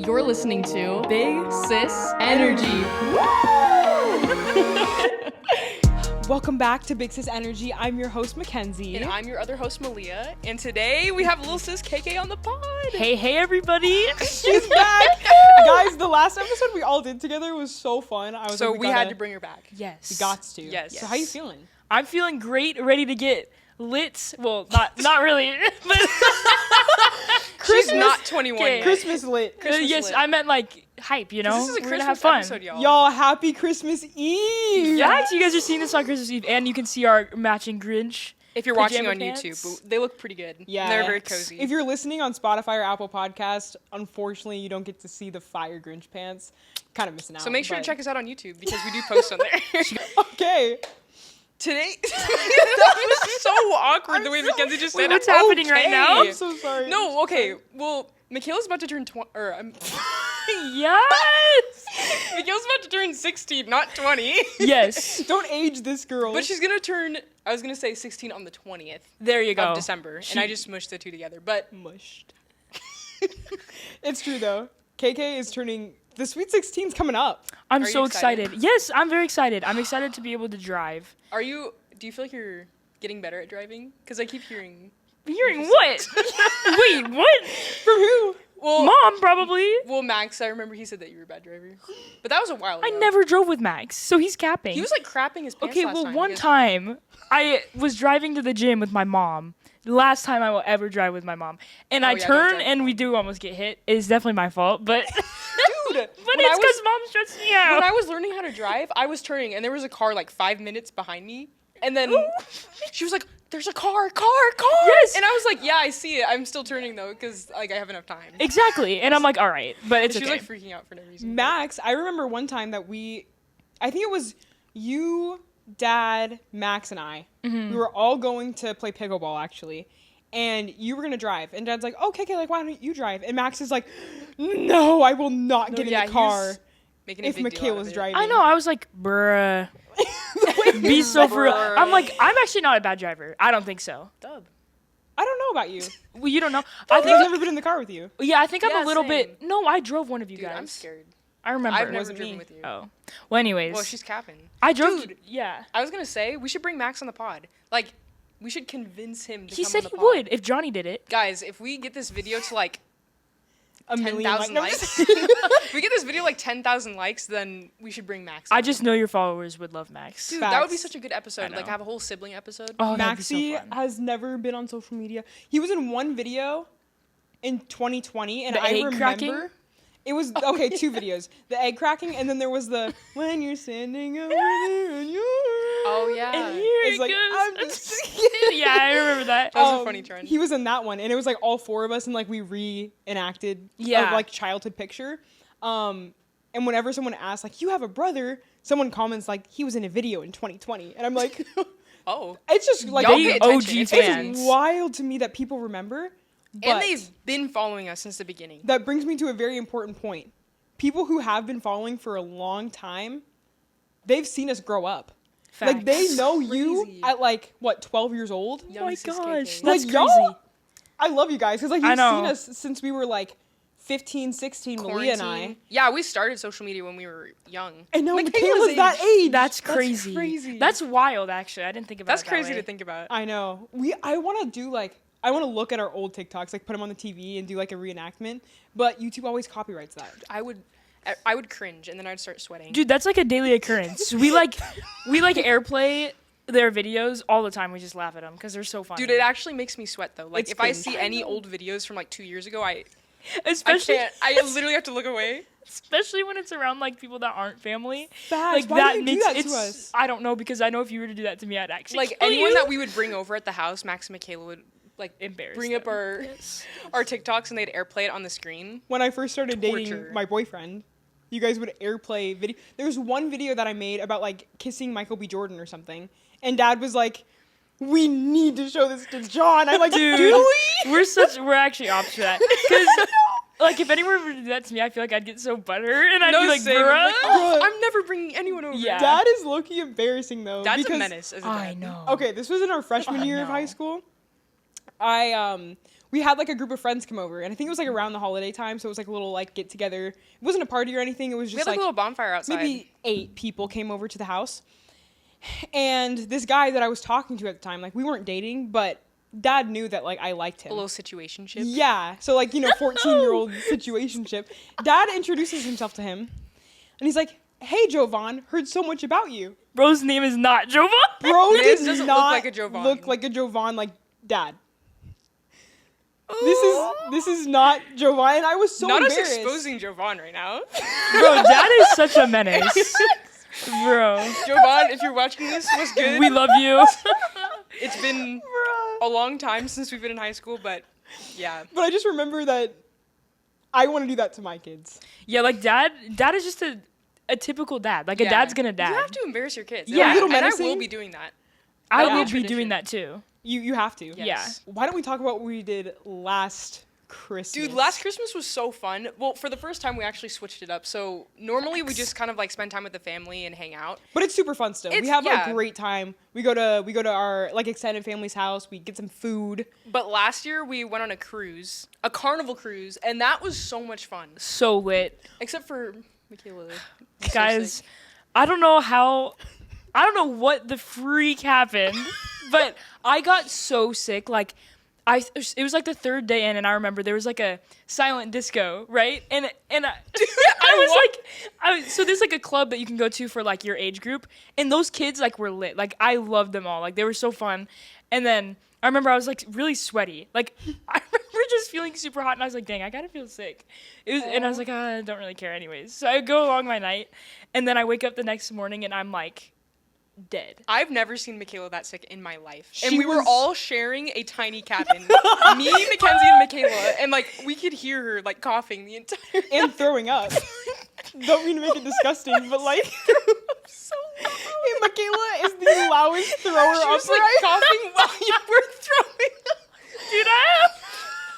You're listening to Big Sis Energy. Welcome back to Big Sis Energy. I'm your host, Makenzie. And I'm your other host, Malia. And today we have Lil Sis KK on the pod. Hey, everybody. She's back. Guys, the last episode we all did together was so fun. So we had to bring her back. Yes. We got to. Yes. So how you feeling? I'm feeling great, ready to get lit. Well, not really. But She's not 21 Okay. yet. Christmas lit. Christmas lit. I meant like hype, you know? This is a We're Christmas gonna have fun. episode, y'all. Y'all, happy Christmas Eve. Yeah, so you guys are seeing this on Christmas Eve, and you can see our matching Grinch. If you're watching pajama on pants. YouTube, but they look pretty good. Yeah. They're very cozy. If you're listening on Spotify or Apple Podcast, unfortunately, you don't get to see the fire Grinch pants. Kind of missing out. So make sure to but- check us out on YouTube because we do post on there. Okay. Today, that was so awkward the way Makenzie just said What's it. happening right now? I'm so sorry. No, okay. Well, Michaela's about to turn 20. Yes. Michaela's about to turn 16, not 20. Yes. Don't age this girl. But she's gonna turn. I was gonna say 16 on the 20th There you go. of December, and I just mushed the two together. But mushed. It's true though. KK is turning. The Sweet 16's coming up. I'm Are so you excited? excited. Yes, I'm very excited. I'm excited to be able to drive. are you? Do you feel like you're getting better at driving? Because I keep hearing. Hearing what? Wait, what? From who? Well, Mom, probably. well, Max. I remember he said that you were a bad driver, but that was a while ago. I never drove with Max, so he's capping. He was like crapping his pants. Okay, last well, time. one He goes, time I was driving to the gym with my mom. The last time I will ever drive with my mom. And Oh, I yeah, don't turn drive and we do almost get hit. It's definitely my fault, but Dude, but when it's I was- because mom stressed me out. when I was learning how to drive, I was turning, and there was a car like 5 minutes behind me, and then she was like, "There's a car!" Yes. And I was like, "Yeah, I see it. I'm still turning though, because like I have enough time." Exactly. And I'm like, all right, but it's She was okay. like freaking out for no reason. Max, I remember one time that I think it was you, Dad, Max, and I. Mm-hmm. We were all going to play pickleball, actually. And you were going to drive. And Dad's like, oh, KK, like, why don't you drive? And Max is like, no, I will not get in yeah, the he car was making a if big deal out of Michaela's it. driving. I know. I was like, bruh. Be so for real. Bruh. I'm like, I'm actually not a bad driver. I don't think so. Dub. I don't know about you. Well, you don't know. I've never been in the car with you. Yeah, I think I'm Yeah, a little same. bit. No, I drove one of you Dude, guys. I'm scared. I remember. I've never wasn't driven me. with you. Oh. Well, anyways. Well, she's capping. I drove. Dude. Yeah. I was gonna say we should bring Max on the pod. Like, we should convince him to He come said on the he pod. would if Johnny did it. Guys, if we get this video to like A million 10,000 no, likes, if we get this video like 10,000 likes, then we should bring Max. I on. just know your followers would love Max. Dude, that would be Facts. such a good episode. I Like know. have a whole sibling episode. Oh, that'd be Maxie so fun. has never been on social media. He was in one video in 2020, and The I egg remember cracking? it was okay. Two videos: the egg cracking, and then there was the when you're standing over there and you're. Oh yeah. And here It's it like, goes. I'm just- Yeah, I remember that. That was a funny trend. He was in that one, and it was like all four of us, and like we reenacted Yeah. a like childhood picture. And whenever someone asks like, "You have a brother," someone comments like, "He was in a video in 2020," and I'm like, Oh. it's just like Y'all They pay OG attention. It's fans. it's wild to me that people remember. But And they've been following us since the beginning. that brings me to a very important point. People who have been following for a long time, they've seen us grow up. Like they Facts. know you Crazy. at like what 12 years old. Oh Young my sis gosh, KK. that's Like, crazy. y'all- I love you guys because like I you've know. seen us since we were like 15, 16, Malia and I. Quarantine. Yeah, we started social media when we were young. And now Michaela's Michaela's that age. That's crazy. crazy. That's wild, actually. I didn't think about That's it that crazy way. to think about. I know. I want to look at our old TikToks, like put them on the TV and do like a reenactment. But YouTube always copyrights that. I would cringe and then I'd start sweating. Dude, that's like a daily occurrence. we like airplay their videos all the time. We just laugh at them because they're so funny. Dude, it actually makes me sweat though. Like It's if I cringe. see any old videos from like 2 years ago, I especially can't. I literally have to look away. especially when it's around like people that aren't family. Facts. Like Why that do you makes do that it's. to us? I don't know because I know if you were to do that to me, I'd actually Like kill anyone you. that we would bring over at the house, Max and Michaela would like Embarrass bring up them. our our TikToks and they'd airplay it on the screen. When I first started Torture. dating my boyfriend, you guys would airplay video. There was one video that I made about like kissing Michael B. Jordan or something, and Dad was like, "We need to show this to John." I'm like, Dude, "Do we?" we're actually opposite for that. Because like if anyone were to do that to me, I feel like I'd get so butthurt and I'd be like, same. I'm bruh. like, oh, I'm never bringing anyone over. Yeah. Dad is low-key embarrassing though. Dad's because a menace as a dad. I know. Okay, this was in our freshman I year of know. high school. we had like a group of friends come over, and I think it was like around the holiday time, so it was like a little like get together. It wasn't a party or anything. It was We just had like like a little bonfire outside. maybe 8 people came over to the house, and this guy that I was talking to at the time, like we weren't dating, but Dad knew that like I liked him. a little situationship. Yeah, so like 14-year-old situationship. Dad introduces himself to him, and he's like, "Hey, Jovan, heard so much about you." Bro's name is not Jovan. Bro This did doesn't not look like a Jovan. look like a Jovan, like Dad. This is not Jovan, and I was so Not us embarrassed. exposing Jovan right now. Bro, Dad is such a menace. Bro, Jovan, if you're watching this, what's good? we love you. It's been a long time since we've been in high school, but yeah. But I just remember that I want to do that to my kids. Yeah, like Dad is just a typical dad. Like a Yeah. dad's gonna dad. You have to embarrass your kids. Yeah. And A little I will menacing. be doing that. I That'll be will a be tradition. doing that too. You have to. Yes. Yeah. Why don't we talk about what we did last Christmas? Dude, last Christmas was so fun. Well, for the first time, we actually switched it up. So normally we just kind of like spend time with the family and hang out. But it's super fun still. We It's- have yeah. a great time. We go to our like extended family's house. We get some food. But last year we went on a cruise, a carnival cruise, and that was so much fun. So lit. Except for Michaela. Guys, I don't know what the freak happened, but I got so sick. Like, it was like the third day in, and I remember there was like a silent disco, right? And so there's like a club that you can go to for like your age group, and those kids like were lit. Like I loved them all. Like they were so fun. And then I remember I was like really sweaty. Like I remember just feeling super hot, and I was like, dang, I gotta feel sick. And I was like, I don't really care anyways. So I go along my night, and then I wake up the next morning, and I'm like dead. I've never seen Michaela that sick in my life. She And we were was- all sharing a tiny cabin. Me, Makenzie, and Michaela. And like we could hear her like coughing the entire And throwing up. Don't mean to make it disgusting, but like so hey, Michaela is the loudest thrower She up. was like coughing while you were throwing up. Dude,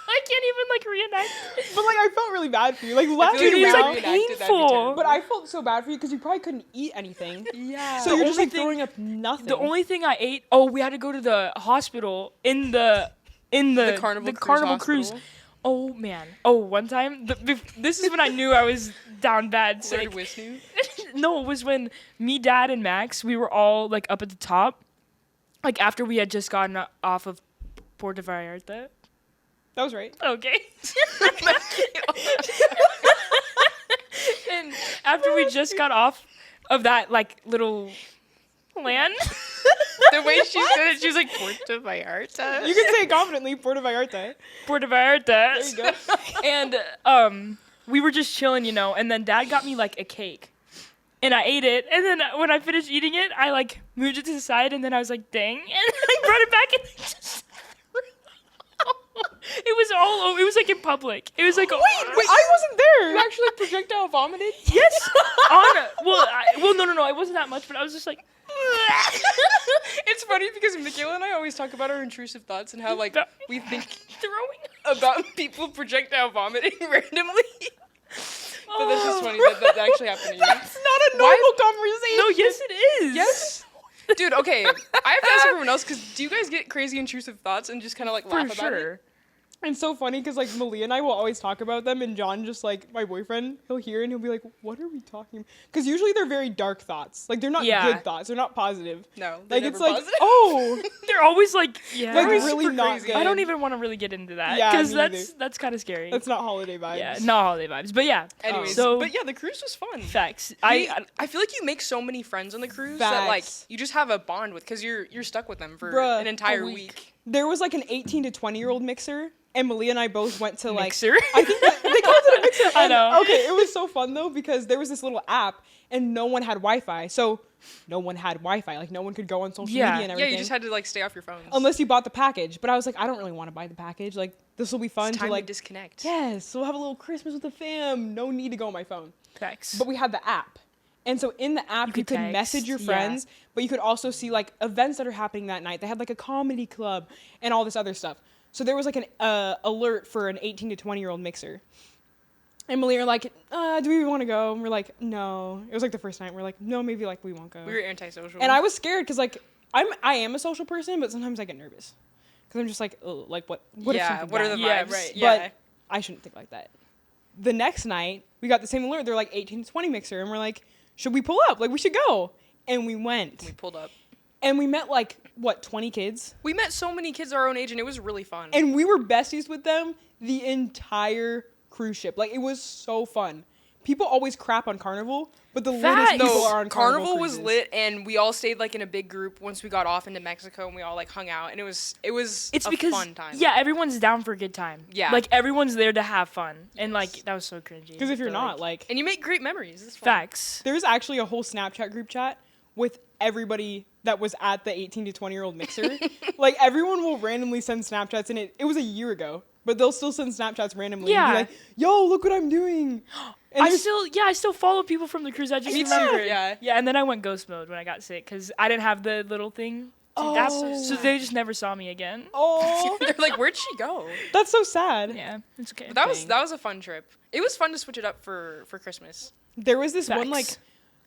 I can't even like reenact. But like I felt really bad for you. Like last feel Dude, like it was we round, like reenacted, that'd be painful. terrible. but I felt so bad for you because you probably couldn't eat anything. Yeah. So The you're just only like thing- throwing up nothing. The only thing I ate, we had to go to the hospital in the Carnival cruise. hospital. Oh man. Oh, one time, this is when I knew I was down bad. Where Sick. did Wisnu? No, it was when me, Dad, and Max, we were all like up at the top, like after we had just gotten off of Puerto Vallarta. That was right. Okay. And after we just got off of that like little land. The way she said it, she was like, Puerto Vallarta. You can say it confidently, Puerto Vallarta. Puerto Vallarta. There you go. And we were just chilling, and then Dad got me like a cake. And I ate it, and then when I finished eating it, I like moved it to the side, and then I was like, dang, and I brought it back and just it was all over. It was like in public. It was like Wait, I wasn't there. You actually projectile vomited? yes. No, it wasn't that much, but I was just like It's funny because Michaela and I always talk about our intrusive thoughts and how like we think throwing. about people projectile vomiting randomly. But that's just funny that actually happened to you. That's not a normal conversation. No, yes it is. Yes? Dude, okay. I have to ask everyone else because do you guys get crazy intrusive thoughts and just kind of like For laugh about sure. it? And so funny because like Malia and I will always talk about them, and John, just like my boyfriend, he'll hear and he'll be like, "What are we talking?" Because usually they're very dark thoughts. Like they're not Yeah. good thoughts. They're not positive. No, they're Like it's never like, positive. oh, They're always like, yeah. like always really super not crazy. good. I don't even want to really get into that Yeah, because me that's kind of scary. That's not holiday vibes. Yeah, not holiday vibes, but yeah. Anyways, so but yeah, the cruise was fun. facts. I feel like you make so many friends on the cruise that like Facts. you just have a bond with because you're stuck with them for Bruh, an entire a week. There was like an 18 to 20-year-old mixer, and Malia and I both went to like. Mixer. I think they called it a mixer. I and- know. Okay, it was so fun though because there was this little app, and no one had Wi-Fi. So no one had Wi-Fi. Like no one could go on social Yeah. media and Yeah, everything. you just had to like stay off your phones. Unless you bought the package. But I was like, I don't really want to buy the package. Like this will be fun it's to time like. to disconnect. Yes, we'll have a little Christmas with the fam. No need to go on my phone. Facts. But we had the app. And so in the app, you could could text, message your yeah. friends, but you could also see like events that are happening that night. They had like a comedy club and all this other stuff. So there was like an alert for an 18 to 20-year-old mixer. And Malia were like, do we want to go? And we're like, no. It was like the first night. We're like, no, maybe like we won't go. We were antisocial. And I was scared because like I am a social person, but sometimes I get nervous. because I'm just like, oh, like what if Yeah, something what are the bad? vibes? Yeah, right. Yeah. But I shouldn't think like that. The next night, we got the same alert. They're like 18 to 20 mixer, and we're like, should we pull up? Like we should go. And we went. We pulled up. And we met like, what, 20 kids? We met so many kids our own age, and it was really fun. And we were besties with them the entire cruise ship. Like, it was so fun. People always crap on Carnival, but the latest people No, are on Carnival was cruises. lit, and we all stayed like in a big group once we got off into Mexico, and we all like hung out, and it was It's a because fun time. yeah, everyone's down for a good time. Yeah. like everyone's there to have fun, and like that was so cringy. Because if you're but, not, like, And you make great memories. It's fun. facts. there's actually a whole Snapchat group chat with everybody that was at the 18 to 20-year-old mixer. Like, everyone will randomly send Snapchats, and it was a year ago, but they'll still send Snapchats randomly. Yeah. And be like, yo, look what I'm doing. And I there's- still follow people from the cruise. I just Me too, remembered. yeah. Yeah, and then I went ghost mode when I got sick because I didn't have the little thing. Oh. So they just never saw me again. Oh, They're like, where'd she go? that's so sad. Yeah, it's okay. But Dang. that was a fun trip. It was fun to switch it up for Christmas. There was this one, like,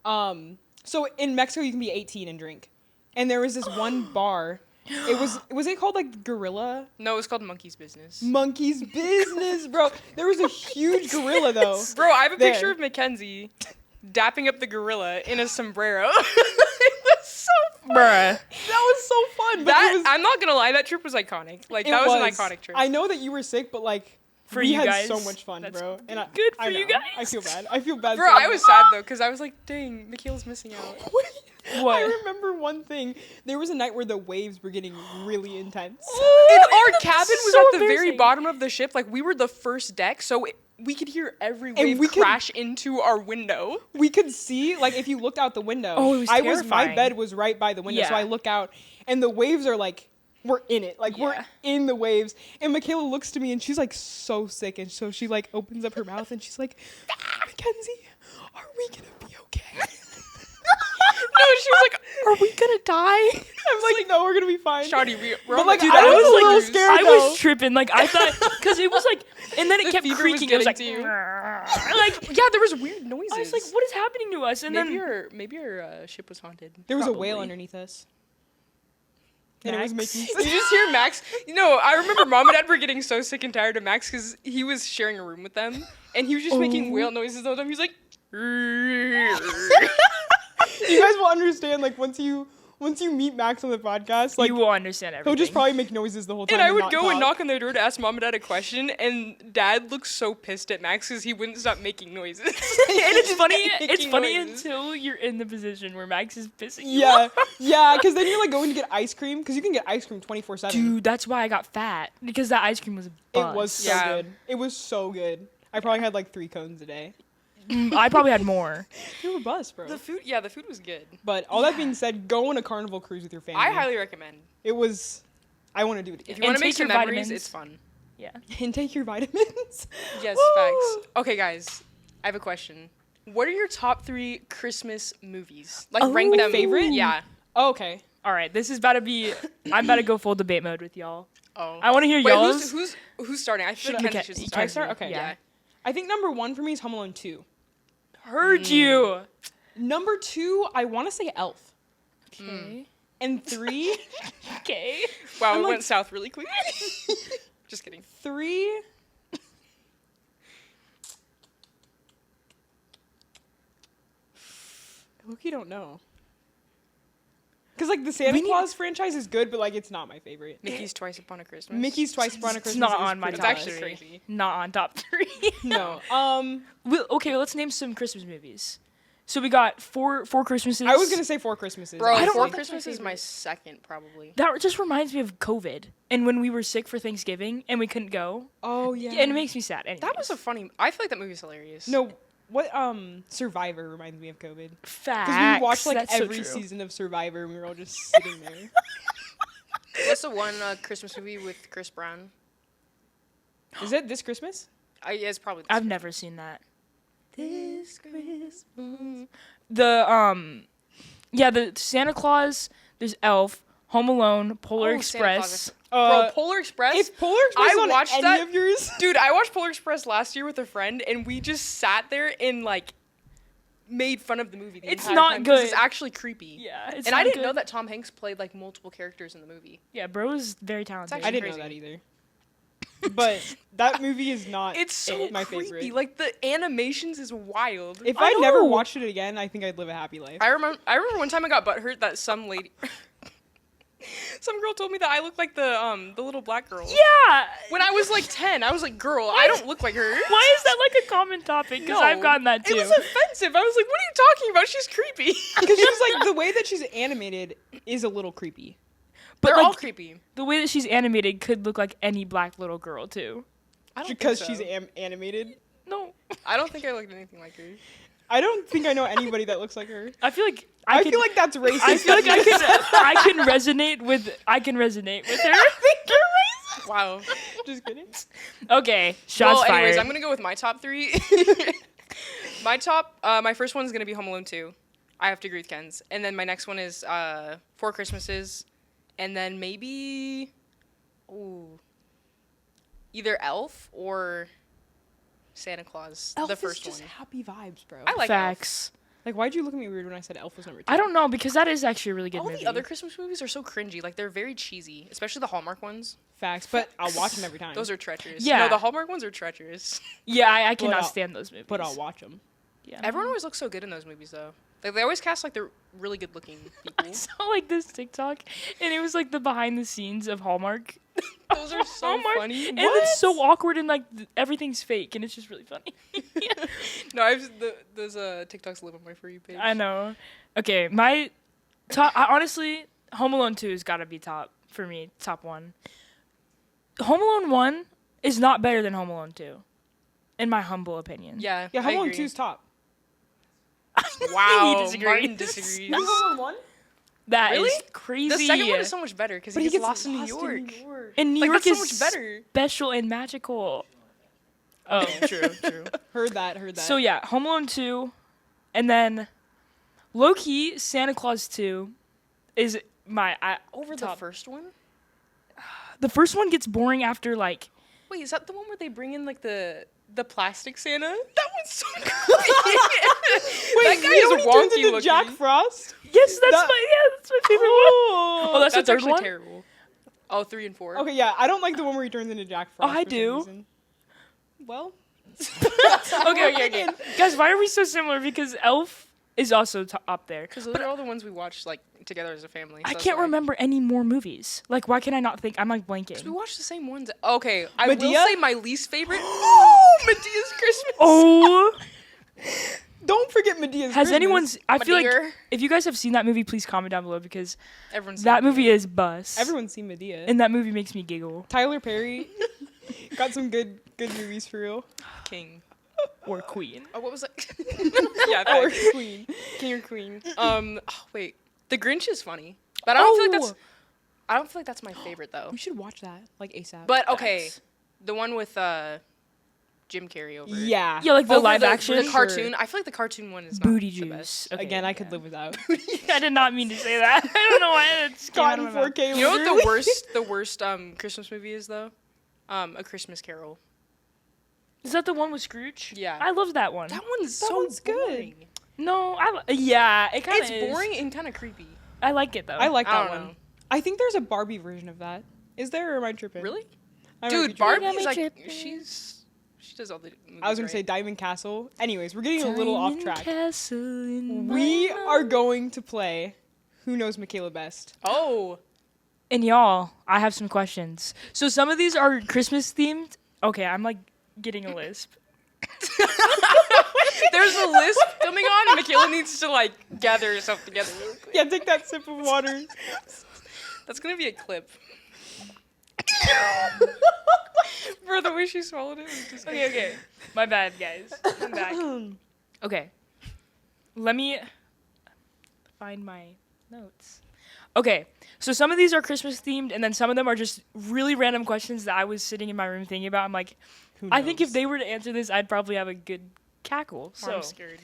Facts. so in Mexico you can be 18 and drink. And there was this one bar. Was it called like Gorilla? No, it was called Monkey's Business. Monkey's Business, bro. There was a huge gorilla though. Bro, I have a There. picture of Makenzie dapping up the gorilla in a sombrero. It was so fun. Bruh. That was so fun. But That it was, I'm not gonna lie, that trip was iconic. Like it that was an iconic trip. I know that you were sick, but like For we you had guys, so much fun, that's bro. And good for I you know. guys. I feel bad. I feel bad. Bro, for I you. was sad though, because I was like, dang, Michaela's missing out. What? I remember one thing. There was a night where the waves were getting really intense. And our cabin was so at the very embarrassing. bottom of the ship. Like we were the first deck, so we could hear every wave we could- crash into our window. We could see, like, if you looked out the window. Oh, it was my terrifying. bed was right by the window, so Yeah. I look out, and the waves are like, we're in it, like we're Yeah. in the waves. And Michaela looks to me, and she's like so sick, and so she like opens up her mouth, and she's like, Makenzie, are we gonna be okay? No, she was like, "Are we gonna die?" I'm like, no, we're gonna be fine. Shoddy, we're But, on like, the I two was thousand a little cruise. scared. I though. was tripping. Like I thought, because it was like, and then it The kept fever was creaking. It was like, getting to you. like Yeah, there was weird noises. I was like, what is happening to us? And maybe your ship was haunted. There was a whale Probably. underneath us. And it was Max. making Did you just hear Max? You know, I remember Mom and Dad were getting so sick and tired of Max because he was sharing a room with them, and he was just making whale noises the whole time. He was like, You guys will understand, like, once you meet Max on the podcast, like, you will understand everything. he'll just probably make noises the whole time. and I would not go and talk. knock on their door to ask Mom and Dad a question, and Dad looked so pissed at Max because he wouldn't stop making noises. and it's funny. It's Making funny noises. until you're in the position where Max is pissing you Yeah, off. yeah, because then you're like going to get ice cream, because you can get ice cream 24/7. Dude, that's why I got fat because that ice cream was. It was so Yeah. good. It was so good. I probably had like 3 cones a day. I probably had more. You were buzzed, bro. the food was good. But all that being said, go on a carnival cruise with your family. I highly recommend. It was. I want to do it If again. you want And to make take some your memories, vitamins. it's fun. Yeah. And take your vitamins. Yes, Woo! facts. Okay, guys, I have a question. What are your top 3 Christmas movies? Like, rank Like them. favorite? Yeah. Oh, okay. All right, this is about to be. I'm about to go full debate mode with y'all. Oh. I want to hear Wait, y'all's. who's starting? I feel like Should- Kenzie should okay, start. I start? Okay. Yeah. I think number 1 for me is Home Alone 2. Heard you. Number 2, I want to say Elf. Okay. And 3, Okay. Wow, I'm it like- went south really quick. Just kidding. 3. Look, you don't know. Because, like, the Santa We need- Claus franchise is good, but, like, it's not my favorite. Mickey's Twice Upon a Christmas. Mickey's Twice Upon a Christmas It's not is on my pretty It's top actually three. crazy. Not on top 3. No. Okay, let's name some Christmas movies. So we got four Christmases. I was going to say 4 Christmases. Bro, I don't Four think that's my Christmas is my favorite. second, probably. That just reminds me of COVID and when we were sick for Thanksgiving and we couldn't go. Oh, yeah. And it makes me sad. Anyways. That was a funny. I feel like that movie's hilarious. No, what, Survivor reminds me of COVID. fact. Because we watched, like, That's so every true. season of Survivor, and we were all just sitting there. What's the one Christmas movie with Chris Brown? Is it this Christmas? Yeah, it's probably. I've never seen that. This Christmas. The the Santa Claus, there's Elf, Home Alone, Polar Oh, Santa Claus, Express. Bro, Polar Express. Is Polar Express I on watched any that- of yours? Dude, I watched Polar Express last year with a friend, and we just sat there in like made fun of the movie. The It's entire not time 'cause It's good. actually creepy. Yeah, it's And I not didn't know good. that Tom Hanks played like multiple characters in the movie. Yeah, bro is very talented. actually I didn't know crazy. that either. But that movie is not It's so my creepy. favorite. Like the animations is wild. If I I never know. watched it again, I think I'd live a happy life. I remember one time I got butthurt that some lady, some girl told me that I look like the little black girl. Yeah. When I was like 10, I was like, girl, I don't look like her. Why is that like a common topic? Because I've gotten that too. It was offensive. I was like, what are you talking about? She's creepy. Because she's like, the way that she's animated is a little creepy. But They're like, all creepy. the way that she's animated could look like any black little girl too. I don't Because think so. she's animated. No, I don't think I looked anything like her. I don't think I know anybody that looks like her. I feel like I could- feel like that's racist. I feel like I can resonate with her. I think you're racist. Wow. Just kidding. Okay, shots Well, anyways, fired. I'm gonna go with my top 3. My first one's gonna be Home Alone 2. I have to agree with Ken's. And then my next one is Four Christmases. And then maybe, either Elf or Santa Claus. Elf the first is just one. happy vibes, bro. I like Facts. Like, why'd you look at me weird when I said Elf was number 2? I don't know because that is actually a really good Elf. All movie. the other Christmas movies are so cringy. Like they're very cheesy, especially the Hallmark ones. Facts, but I'll watch them every time. Those are treacherous. Yeah. No, the Hallmark ones are treacherous. Yeah, I cannot I'll- stand those movies. but I'll watch them. Yeah. Everyone always looks so good in those movies, though. Like they always cast like the really good looking I people. saw like this TikTok, and it was like the behind the scenes of Hallmark. Those are so Hallmark, funny. and it's so awkward and like everything's fake, and it's just really funny. No, those TikToks live on my For You page. I know. Okay, my top. Honestly, Home Alone 2 has got to be top for me. Top 1. Home Alone 1 is not better than Home Alone 2, in my humble opinion. Yeah. Yeah, I Home Alone agree. 2's top. Wow. He disagrees. Martin disagrees. Home Alone 1? That is Really? crazy. The second one is so much better because he gets lost in New York. And New Like, York that's so is much better. special and magical. Oh, true. Heard that. So yeah, Home Alone 2, and then low key Santa Claus 2 is my Over top. the first one? The first one gets boring after like Wait, is that the one where they bring in like the plastic Santa? That one's so creepy. That guy you know when is he turns wonky into looking. Jack Frost? yes, that's That- that's my favorite one. Oh, that's the That's third actually one. terrible. Oh, 3 and 4. Okay, yeah, I don't like the one where he turns into Jack Frost. I for some do. reason. Well, Okay. Guys, why are we so similar? Because Elf is also up there. Because those are all the ones we watched like together as a family. I so that's can't why. remember any more movies. Like, why can I not think? I'm like We blanking. watched the same ones. Okay, I Medea? will say my least favorite. Oh, Medea's Christmas. Oh, don't forget Medea's has Christmas. anyone's? I feel like Medea. if you guys have seen that movie, please comment down below because Everyone's that seen movie is bust. Everyone's seen Medea. And that movie makes me giggle. Tyler Perry got some good movies for real. King. Or Queen. Oh, what was that? Yeah, Or that. Queen. King or Queen. Wait. The Grinch is funny, but I don't feel like that's. I don't feel like that's my favorite though. We should watch that like ASAP. But okay, Facts. the one with Jim Carrey over. yeah. Yeah, like the Over live the action. cartoon. I feel like the cartoon one is Booty not the best. juice. Okay, Again, I could yeah. live without. I did not mean to say that. I don't know why it's Scott came in out of my mouth. 4K. You know what literally. the worst Christmas movie is though? A Christmas Carol. Is that the one with Scrooge? Yeah. I love that one. That one's That so one's good. boring. No, yeah, it kind of It's boring and kind of creepy. I like it though. I like I that don't one. know. I think there's a Barbie version of that. Is there or am I tripping? Really? I might be Dude, tripping. Barbie's me like tripping. she does all the movies, I was gonna right? say Diamond Castle. Anyways, we're getting a little off Diamond track. Castle in We my are mind. going to play Who Knows Michaela Best. Oh. And y'all, I have some questions. So some of these are Christmas themed. Okay, I'm like getting a lisp. There's a list coming on, and Michaela needs to like gather herself together real quick. Yeah, take that sip of water. That's gonna be a clip. Bro, the way she swallowed it was just Okay. My bad, guys. I'm back. Okay. Let me find my notes. Okay. So some of these are Christmas themed, and then some of them are just really random questions that I was sitting in my room thinking about. I'm like, Who I think if knows? they were to answer this, I'd probably have a good cackle. So I'm scared.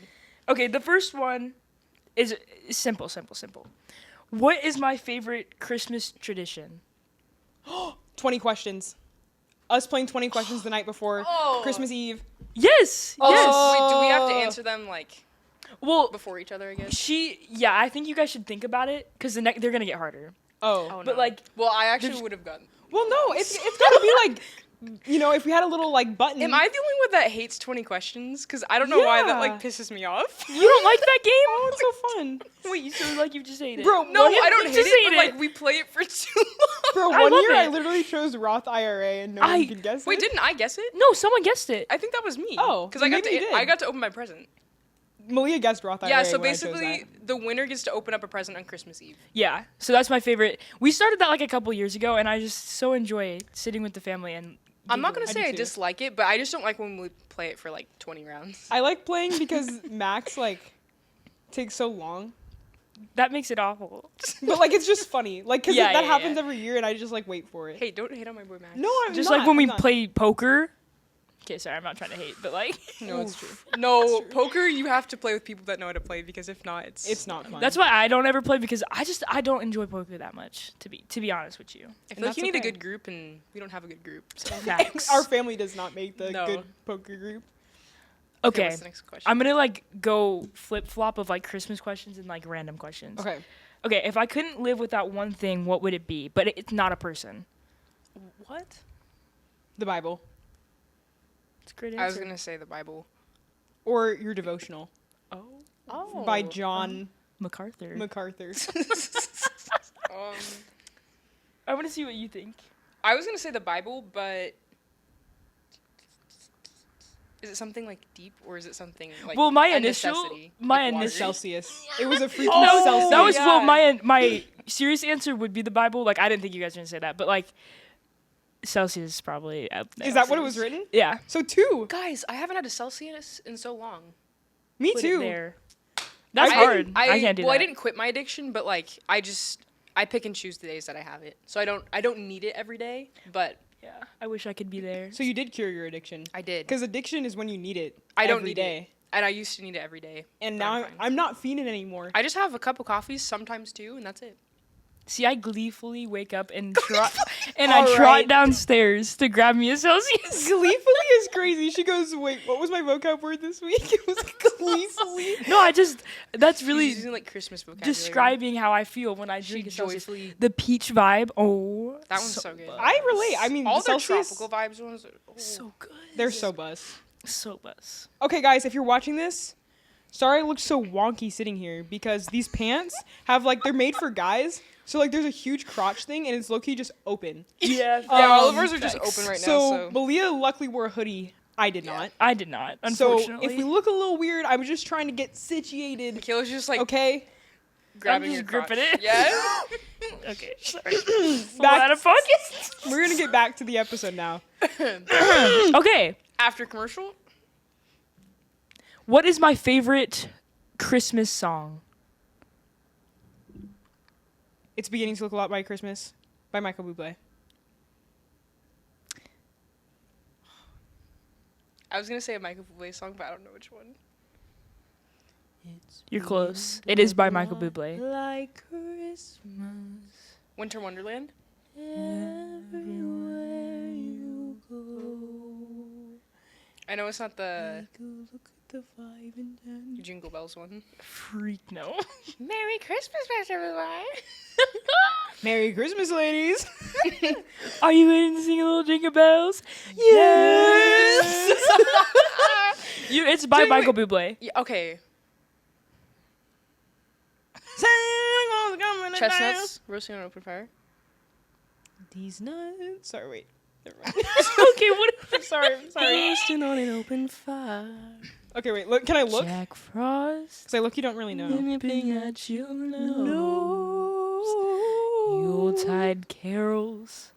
okay, the first one is simple. What is my favorite Christmas tradition? 20 questions. Us playing 20 questions the night before Oh. Christmas Eve. Yes. Oh, Yes. wait, do we have to answer them like? Well, before each other, I guess. yeah, I think you guys should think about it because they're gonna get harder. Oh. But like, well, I actually would have gotten. Well, no, it's gotta be like, if we had a little like button. Am I the only one that hates 20 questions? Because I don't know why that like Yeah. pisses me off. you don't like that game? Oh, it's so fun. Wait, you sound like you just hate it. Bro, No, one- I don't you hate just it, hate but like we play it for too long. Bro, I one love year I it. literally chose Roth IRA and no one could guess Wait, it. didn't I guess it? No, someone guessed it. I think that was me. Oh, because I got maybe you did. I got to open my present. Malia guessed Roth IRA. Yeah, so when I chose basically that. the winner gets to open up a present on Christmas Eve. Yeah, so that's my favorite. We started that like a couple years ago, and I just so enjoy sitting with the family and. I'm not gonna giggling. say I too. dislike it, but I just don't like when we play it for like 20 rounds. I like playing because Max like takes so long, That makes it awful. but like it's just funny, like because Yeah, that yeah, happens yeah. every year and I just like wait for it. Hey, don't hate on my boy Max. No, I'm Just not, like when we I'm not. play poker. Okay, sorry, I'm not trying to hate, but like No, it's true. No, poker you have to play with people that know how to play because if not, It's not fun. that's why I don't ever play because I don't enjoy poker that much to be honest with you. I And feel like that's you need a okay. good group, and we don't have a good group. So. Max. Our family does not make the No. good poker group. Okay, What's the next question? I'm gonna like go flip flop of like Christmas questions and like random questions. Okay. Okay, if I couldn't live without one thing, what would it be? But it's not a person. What? The Bible It's a great answer. I was gonna say the Bible. or your devotional Oh. by John MacArthur. MacArthur. I want to see what you think. I was gonna say the Bible, but is it something like deep or is it something like Well, my a initial, necessity, my like water? initial. Celsius. It was a freaking Oh, Celsius. that was well. Yeah. My serious answer would be the Bible. Like I didn't think you guys were gonna say that, but like Celsius is probably up there. Is that what it was written? Yeah. So two. Guys, I haven't had a Celsius in so long. Me Put it too. there. That's I- hard. I can't do well, that. I didn't quit my addiction, but like I pick and choose the days that I have it. So I don't need it every day, but Yeah, I wish I could be there. So you did cure your addiction. I did. Because addiction is when you need it. I don't every need day. it. And I used to need it every day. And but now I'm fine. I'm not feeding anymore. I just have a cup of coffee sometimes too, and that's it. See, I gleefully wake up and trot All trot right. downstairs to grab me a Celsius. Gleefully is crazy. She goes, wait, what was my vocab word this week? It was gleefully. No, that's She's really using like Christmas vocabulary. describing how I feel when I She drink a Celsius. joyfully. The peach vibe. Oh, That one's so good. I relate. I mean, All the their Celsius, tropical vibes ones. Are, so good. they're so buzz. So buzz. Okay, guys, if you're watching this, sorry I look so wonky sitting here because these pants have like they're made for guys. So like there's a huge crotch thing and it's low-key just open. Yeah. yeah, all of Um, ours are just facts. open right now. So So Malia luckily wore a hoodie. I did not. I did not. So Unfortunately. if we look a little weird, I was just trying to get situated. Michaela's just like Okay. grabbing just your crotch. gripping it. Yeah. Okay. Sorry. Full Back- out of focus. We're gonna get back to the episode now. Okay. After commercial. What is my favorite Christmas song? It's beginning to look a lot like Christmas by Michael Bublé. I was gonna say a Michael Bublé song, but I don't know which one. You're close. It is by Michael Bublé. Like Christmas. Winter Wonderland. Everywhere you go. I know it's not the Take a look at the 5 and 10. Jingle Bells one. Freak no. Merry Christmas, everyone. Merry Christmas, ladies. Are you waiting to sing a little Jingle Bells? Yes. It's by Wait, Michael Bublé. Yeah, okay. Chestnuts roasting on open fire. These nuts. Sorry, wait. Never mind. Okay, what? I'm sorry. I'm sorry. Roasting on an open fire. Okay, wait. Look. Can I look? Jack Frost. Because I look. You don't really know. Nipping at your nose. Yuletide carols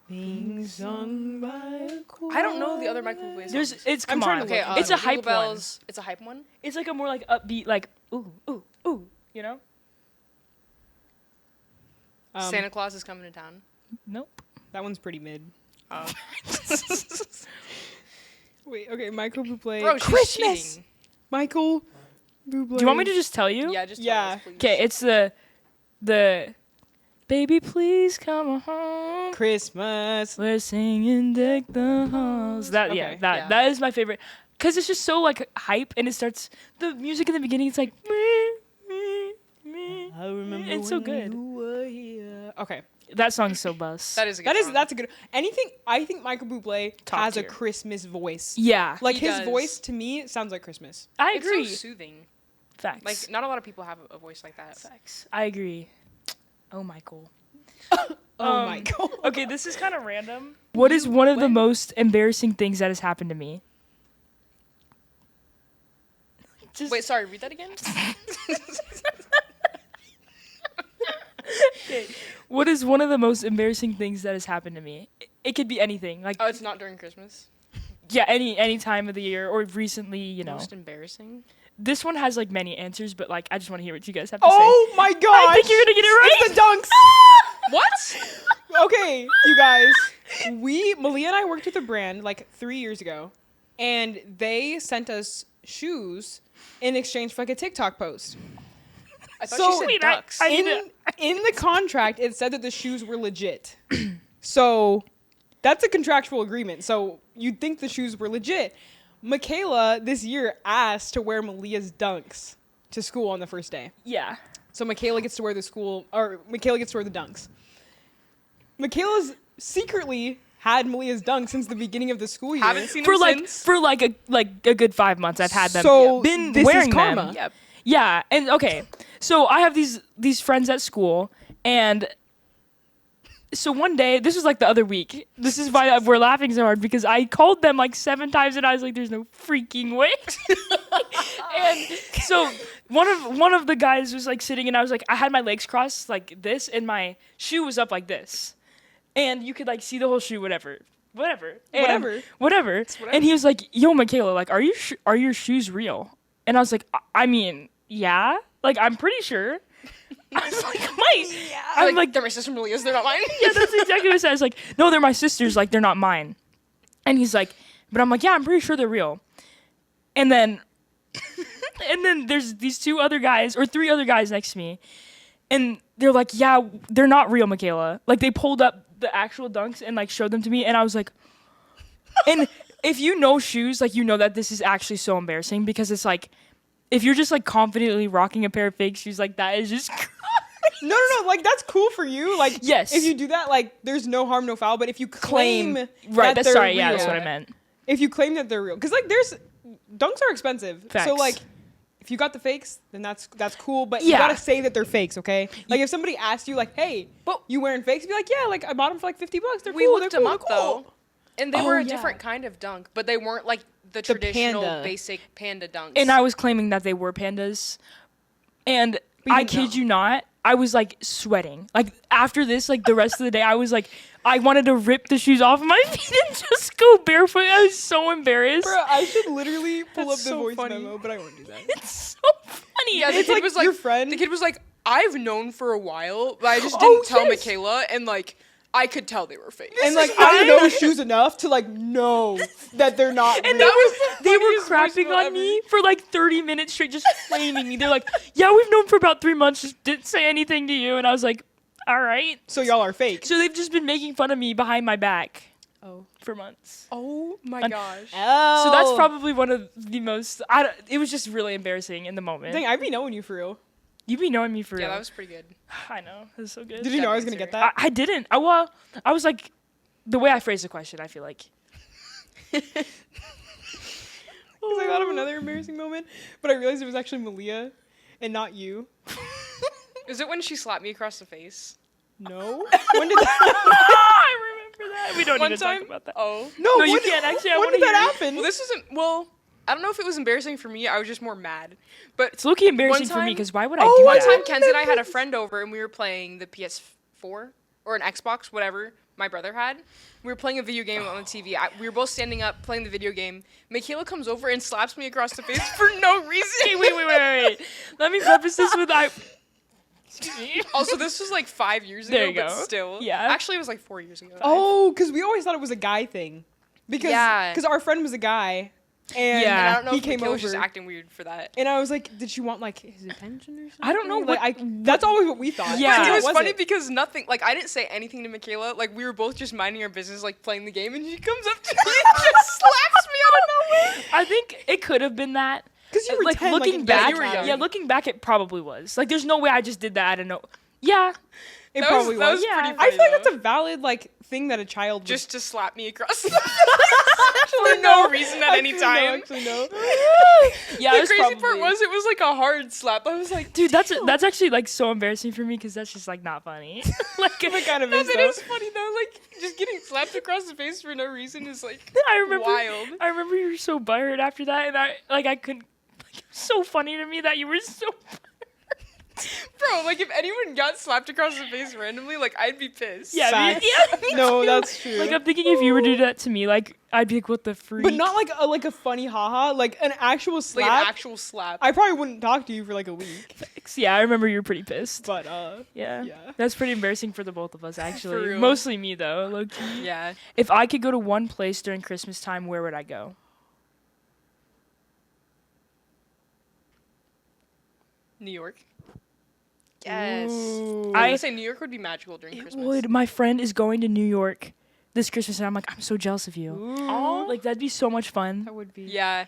being sung by a choir. I don't know the other Michael Bublé songs. It's I'm come trying on. to Okay, look. It's a Jingle hype one. Bells. It's a hype one. It's like a more like upbeat, like ooh ooh ooh. You know? Santa Claus is coming to town. Nope. That one's pretty mid. Oh. Wait. Okay. Michael Bublé. Bro, she's Christmas. cheating. Michael Bublé. Do you want me to just tell you? Yeah, just Yeah. tell us, please. Okay, it's the baby please come home. Christmas. We're singing deck the halls. That Okay. that is my favorite. because it's just so like hype, and it starts the music in the beginning. It's like, meh, meh, meh. I remember It's so good. you were here. Okay, That song's so bust. That is a good song. that's a good. Anything. I think Michael Bublé Top has tier. a Christmas voice. Yeah, Like He his does. voice to me sounds like Christmas. I It's agree. so soothing. Facts. Like, not a lot of people have a voice like that. Facts. I agree. Oh, Michael. Oh my god. Okay, this is kind of random. What is one of the most embarrassing things that has happened to me? Just Wait, sorry, read that again? okay. What is one of the most embarrassing things that has happened to me? It could be anything. Like Oh, it's not during Christmas? yeah, any time of the year or recently, you know. Most embarrassing? This one has like many answers, but like I just want to hear what you guys have to Oh my god. say. I think you're gonna get it right. It's the dunks. What? Okay, you guys. Malia and I worked with a brand like 3 years ago, and they sent us shoes in exchange for like a TikTok post. I thought So- you said Wait, ducks. In the contract, it said that the shoes were legit. So that's a contractual agreement. So you'd think the shoes were legit. Michaela this year asked to wear Malia's dunks to school on the first day. Yeah. So Michaela gets to wear the dunks. Michaela's secretly had Malia's dunks since the beginning of the school year. Haven't seen For him like since. for like a good 5 months I've had them. So Been this wearing is karma. them. Yep. Yeah, and okay, so I have these friends at school, and so one day, this was like the other week. This is why we're laughing so hard because I called them like 7 times, and I was like, "There's no freaking way." And so one of the guys was like sitting, and I was like, I had my legs crossed like this, and my shoe was up like this, and you could like see the whole shoe, whatever. And Whatever. And he was like, "Yo, Michaela, like, are your shoes real?" And I was like, I mean, yeah, like I'm pretty sure. I was like, I'm like, they're my sister Malia's, they're not mine. yeah, that's exactly what I said. I was like, no, they're my sister's, like they're not mine. And he's like, but I'm like, yeah, I'm pretty sure they're real. And then there's these 2 other guys or 3 other guys next to me, and they're like, yeah, they're not real, Michaela. Like they pulled up the actual dunks and like showed them to me, and I was like, and if you know shoes, like you know that this is actually so embarrassing because it's like, if you're just like confidently rocking a pair of fake shoes like that is just No, like that's cool for you. Like, Yes. if you do that, like, there's no harm, no foul. But if you claim right. that That's they're sorry. real, Yeah, that's what I meant. If you claim that they're real, because like dunks are expensive. Facts. So like, if you got the fakes, then that's cool. But you Yeah. gotta say that they're fakes, okay? Like if somebody asked you, like, "Hey, But- you wearing fakes?" Be like, "Yeah, like I bought them for like $50. They're We cool. looked they're them cool, up they're cool." though, and they Oh, were a yeah. different kind of dunk, but they weren't like the traditional panda. basic panda dunks. And I was claiming that they were pandas, and But you I didn't kid know. you not, I was like sweating. Like after this, like the rest of the day, I was like, I wanted to rip the shoes off of my feet and just go barefoot. I was so embarrassed. Bro, I should literally pull That's up the so voice funny. memo, but I won't do that. It's so funny. Yeah, the It's kid like was like your friend. The kid was like, I've known for a while, but I just Oh, didn't tell yes. Michaela, and like I could tell they were fake. And like I know shoes enough to like know that they're not. And real. they were funniest crapping voicemail on ever. me for like 30 minutes straight, just flaming me. They're like, yeah, we've known for about 3 months, just didn't say anything to you. And I was like, all right. So y'all are fake. So they've just been making fun of me behind my back Oh. for months. Oh my Un- gosh. Oh. So that's probably one of the most, it was just really embarrassing in the moment. Dang, I be knowing you for real. You be knowing me for Yeah, real. that was pretty good. I know. It was so good. Did you know I was gonna answer. get that? I didn't. I was like, the way I phrased the question, I feel like. Because I thought of another embarrassing moment, but I realized it was actually Malia and not you. Is it when she slapped me across the face? No. When did that? I remember that. We don't One need to time? talk about that. Oh. No, No, you when- can't. Actually, I when wanna did that hear it. happen? Well, this isn't. Well, I don't know if it was embarrassing for me. I was just more mad. But It's low-key embarrassing for me time- because why would I Oh, do one that? time, Kenzie and I had a friend over, and we were playing the PS4 or an Xbox, whatever my brother had. We were playing a video game on the TV. We were both standing up playing the video game. Michaela comes over and slaps me across the face for no reason. Wait. Let me preface this with Excuse me. Also, this was like 5 years ago, There you but go. still. Yeah. Actually, it was like 4 years ago. Oh, because we always thought it was a guy thing. Because Yeah. our friend was a guy, and Yeah. And I don't know he if came Michaela over. was just acting weird for that. And I was like, did she want like his attention or something? I don't know Like, what- that's always what we thought. Yeah. But it What was funny because nothing, like, I didn't say anything to Michaela. Like, we were both just minding our business, like, playing the game, and she comes up to me and just slaps me on I think it could have been that. Because you were Like 10, looking like, back, you were young. yeah, looking back, it probably was. Like, there's no way I just did that. I don't know. Yeah, It That probably that was. was pretty Yeah. funny, I feel like though. that's a valid like thing that a child would Just to slap me across the for no reason at any time. Actually, no. yeah. The it was crazy part probably- was it was like a hard slap. I was like, dude, that's actually like so embarrassing for me because that's just like not funny. Like, It kind of no, is that though. is funny though. Like just getting slapped across the face for no reason is like I remember, wild. I remember you were so butthurt after that, and I couldn't. Like, it was so funny to me that you were so. Bro, like if anyone got slapped across the face randomly, like I'd be pissed. Yeah, Facts. me No, too. that's true. Like I'm thinking if you were to do that to me, like I'd be like, what the freak? But not like a funny haha, like an actual Like slap. an actual slap. I probably wouldn't talk to you for like a week. Yeah, I remember you were pretty pissed. But Yeah. yeah. That's pretty embarrassing for the both of us, actually. real. Mostly me, though, low-key. Yeah. If I could go to one place during Christmas time, where would I go? New York. Yes. Ooh. I would say New York would be magical during It Christmas. would. My friend is going to New York this Christmas, and I'm like, I'm so jealous of you. Ooh. Like, that'd be so much fun. That would be. Yeah.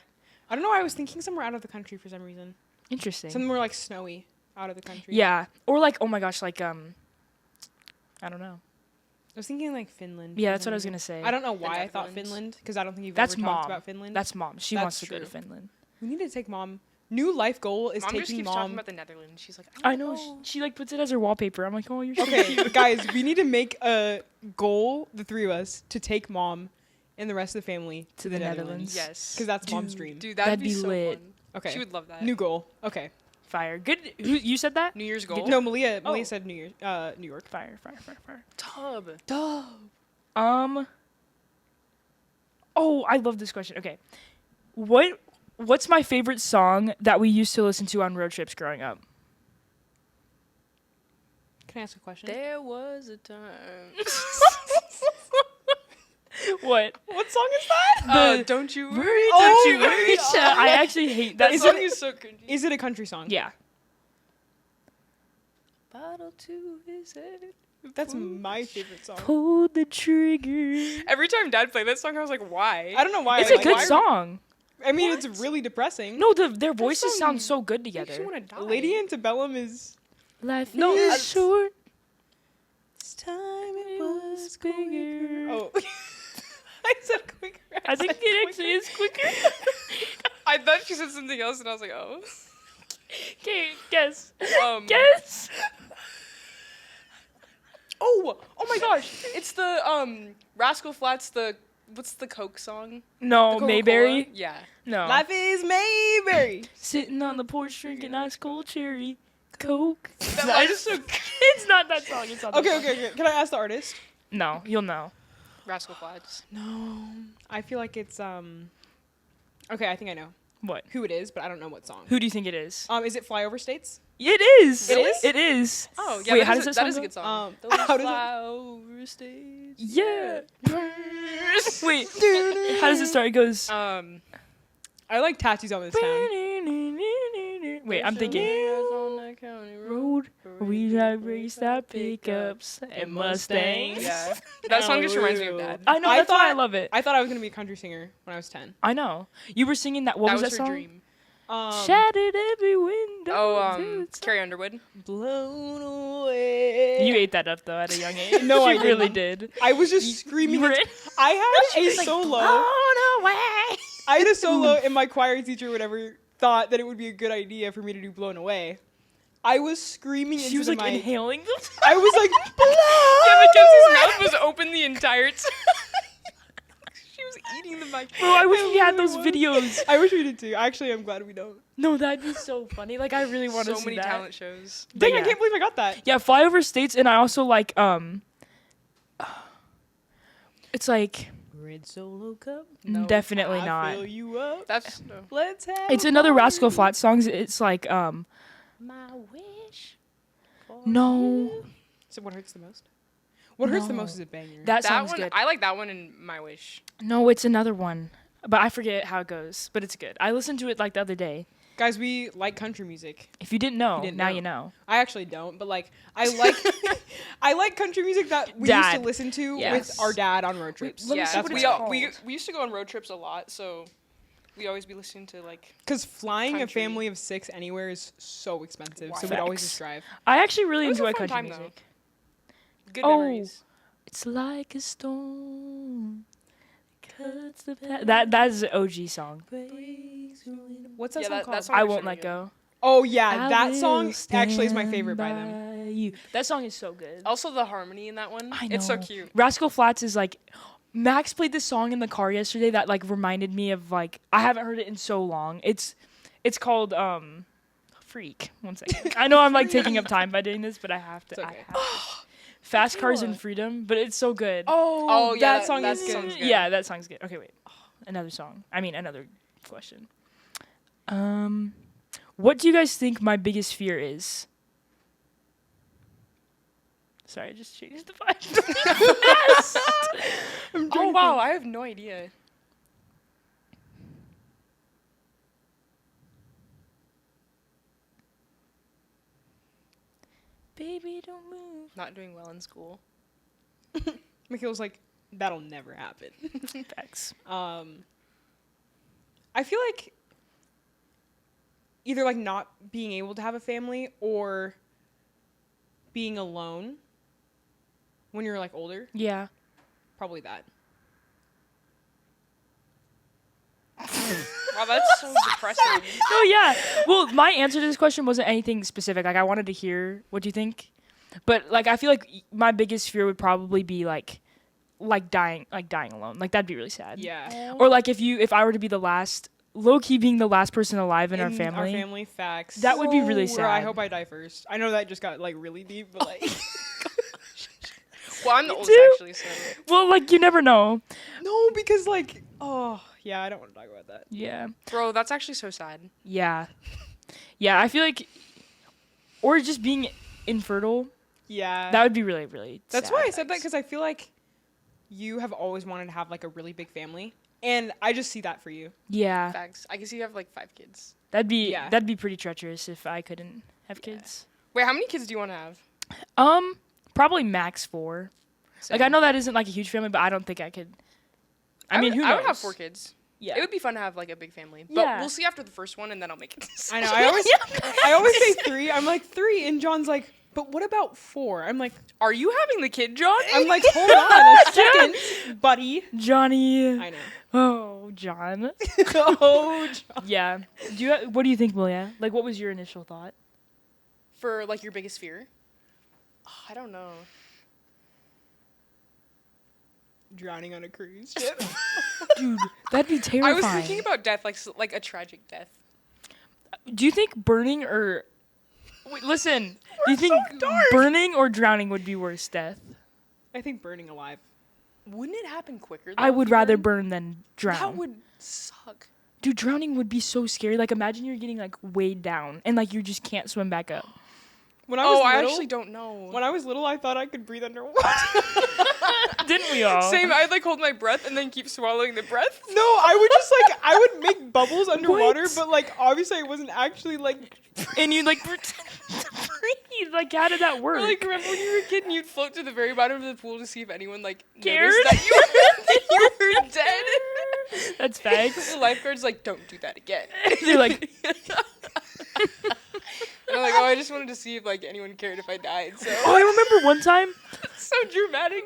I don't know why I was thinking somewhere out of the country for some reason. Interesting. Something more like snowy out of the country. Yeah. Or, like, oh my gosh, like, I don't know. I was thinking like Finland. Yeah, for that's some what I was reason. going to say. I don't know why I thought Netherlands. Finland because I don't think you've That's ever mom. talked about Finland. That's mom. She That's wants to go to true. Finland. We need to take mom. New life goal is Mom just taking keeps talking mom. about the Netherlands. She's like, I know. She, like, puts it as her wallpaper. I'm like, oh, you're so Okay, cute. guys, we need to make a goal, the three of us, to take mom and the rest of the family To the Netherlands. yes. because that's mom's dream. Dude, that'd, That'd be be so lit. fun. Okay, She would love that. new goal. Okay, Fire. Good. Who, you said that? New Year's goal. no, Malia Oh. said New Year's, New York. Fire, fire, fire, fire. Tub. Oh, I love this question. Okay. What's my favorite song that we used to listen to on road trips growing up? Can I ask a question? There was a time. What? What song is that? Don't you worry. Oh, Don't you worry. I actually hate that That song. song is so cringy. Is it a country song? Yeah. Bottle to his head. That's my favorite song. Pull the trigger. Every time Dad played that song, I was like, why? I don't know why. It's I a like good it. song. I mean, it's really depressing. No, their voices song sound so good Makes you together. wanna die. Lady Antebellum is. Life No, is I- short. This time it was bigger. Oh, I said quicker. I think said it actually is quicker. I thought she said something else, and I was like, oh. Okay, guess. Guess. Guess. Oh my gosh! It's the Rascal Flatts. What's the Coke song? No, The Coca-Cola? Mayberry. Yeah. No. Life is Mayberry. Sitting on the porch drinking ice cold cherry Coke. That line is so. It's not that song. It's not that Okay, song. okay. Can I ask the artist? No, you'll know. Rascal Flatts. No, I feel like it's Okay, I think I know What? who it is, but I don't know what song. Who do you think it is? Is it Flyover States? It is. It is? It is. Oh yeah. Wait, that how is does a, that that is a song good go? song. How does it- Flower stays. Yeah. Wait. How does it start? It goes. I like Tattoos on This Town. Wait, I'm thinking. On that county road. Road. We drive race that pickups and Mustangs. Yeah. That song just reminds me of Dad. I know. That's why I love it. I thought I was gonna be a country singer when I was 10. I know. You were singing that. What That was was that her song? dream. Shattered every window. Oh, Carrie Underwood. Blown away. You ate that up though at a young age. No, I you really didn't. did. I was just screaming. were- I had a solo. Blown away. I had a solo, and my choir teacher, whatever, thought that it would be a good idea for me to do "Blown Away." I was screaming into She was the like mic. inhaling them. I was like, Yeah, Mackenzie's mouth was open the entire time. She was eating the mic. Bro, I wish we had really those was. videos. I wish we did too. Actually, I'm glad we don't. No, that'd be so funny. Like I really want to So see many that. talent shows. But Dang, I yeah. can't believe I got that. Yeah, Flyover States, and I also like it's like Red Solo Cup. definitely I not. Fill you up. That's no. Let's have. It's a another party. Rascal Flatts songs. It's like My wish. for no, you. So what hurts the most? What hurts the No. most is a banger. that That song's one, good. I like that one in My Wish. No, it's another one, but I forget how it goes. But it's good. I listened to it like the other day. Guys, we like country music. If you didn't know, You didn't now know. you know. I actually don't, but like I like I like country music that we used to Dad. listen to Yes. with our dad on road trips. Let me see Yeah, what we, it's all, we called. we used to go on road trips a lot, so we always be listening to like. Because flying Country. a family of 6 anywhere is so expensive, so Facts. we'd always just drive. I actually really It was a enjoy fun country time, though. music. Good Oh. memories. It's like a storm. Cuts the that is an OG song. What's that Yeah, song that called? song- I was won't really let good. go. Oh yeah, I that will song actually is my stand favorite by them. by you. That song is so good. Also, the harmony in that one. I know. It's so cute. Rascal Flatts is like, Max played this song in the car yesterday that like reminded me of like I haven't heard it in so long. It's called Freak. One second. I know I'm like taking up time by doing this, but I have to. It's I okay. have to. Fast Cars Michaela. and Freedom, but it's so good. Oh, yeah, that that- song that is good. song's good. Yeah, that song's good. Okay, wait. Another song. I mean, another question. What do you guys think my biggest fear is? Sorry, I just changed the vibe. Oh wow, I have no idea. Baby, don't move. Not doing well in school. Michael's like, that'll never happen. Facts. I feel like either like not being able to have a family or being alone when you're like older. Yeah. Probably that. Wow, that's so depressing. No, yeah. Well, my answer to this question wasn't anything specific. Like, I wanted to hear what you think, but like, I feel like my biggest fear would probably be like dying alone. Like, that'd be really sad. Yeah. Or like if I were to be the last, low key being the last person alive in our family. Our family facts. That would be really Or I sad. hope I die first. I know that just got like really deep, but like Well, I'm the You oldest do? actually, so. Well, like you never know. no, because like yeah, I don't want to talk about that. Yeah. Bro, that's actually so sad. Yeah. Yeah. I feel like, or just being infertile. Yeah. That would be really, really. That's sad. why I said that, because I feel like you have always wanted to have like a really big family, and I just see that for you. Yeah. Facts. I can see you have like 5 kids. That'd be Yeah. that'd be pretty treacherous if I couldn't have kids. Wait, how many kids do you want to have? Probably max 4. Like I know that isn't like a huge family, but I don't think I could. I mean, who knows? I would have 4 kids. Yeah. It would be fun to have like a big family. But Yeah. we'll see after the first one, and then I'll make it. I know. I always say 3. I'm like 3, and John's like, but what about 4? I'm like, Are you having the kid, John? hold on a second, buddy. Johnny. I know. Oh, John. Oh, John. Yeah. What do you think, Malia? Like, what was your initial thought? For like your biggest fear? Oh, I don't know. Drowning on a cruise ship. Dude, that'd be I terrifying. was thinking about death, like a tragic death. Do you think burning or wait, listen? Do you think so dark. burning or drowning would be worse death? I think burning alive. Wouldn't it happen quicker? I though, would if you rather burned? burn than drown. That would suck. Dude, drowning would be so scary. Like, imagine you're getting like weighed down and like you just can't swim back up. When I was I little, actually don't know. when I was little, I thought I could breathe underwater. Didn't we all? Same. I'd like hold my breath and then keep swallowing the breath. No, I would just like I would make bubbles underwater, What? but like obviously I wasn't actually like. And you like pretend to breathe. Like, how did that work? Or like remember when you were a kid and you'd float to the very bottom of the pool to see if anyone like Cared? noticed that you were dead. That's facts. The lifeguard's like, don't do that again. They're like, And I'm like, oh, I just wanted to see if like anyone cared if I died. So oh, I remember one time. so dramatic.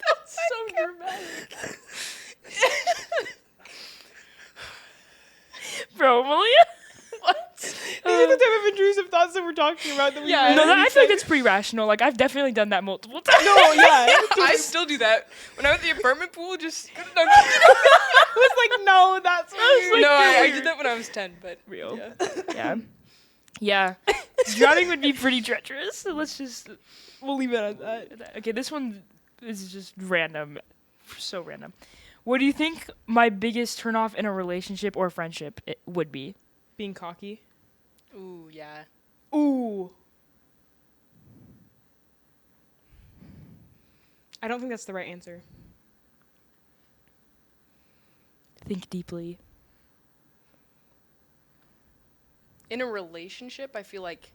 That's so dramatic. Bro, Malia. What? These are the type of intrusive thoughts that we're talking about. That we Yeah. No, I feel like it's pretty rational. Like, I've definitely done that multiple times. No, yeah. I still do that. When I'm at the apartment pool, just no, I was like, no, that's weird. no, I did that when I was 10, but Real. yeah. Yeah. Drowning would be pretty treacherous. So let's just. We'll leave it at that. Okay, this one is just random. So random. What do you think my biggest turnoff in a relationship or friendship would be? Being cocky. Ooh, yeah. Ooh. I don't think that's the right answer. Think deeply. In a relationship, I feel like.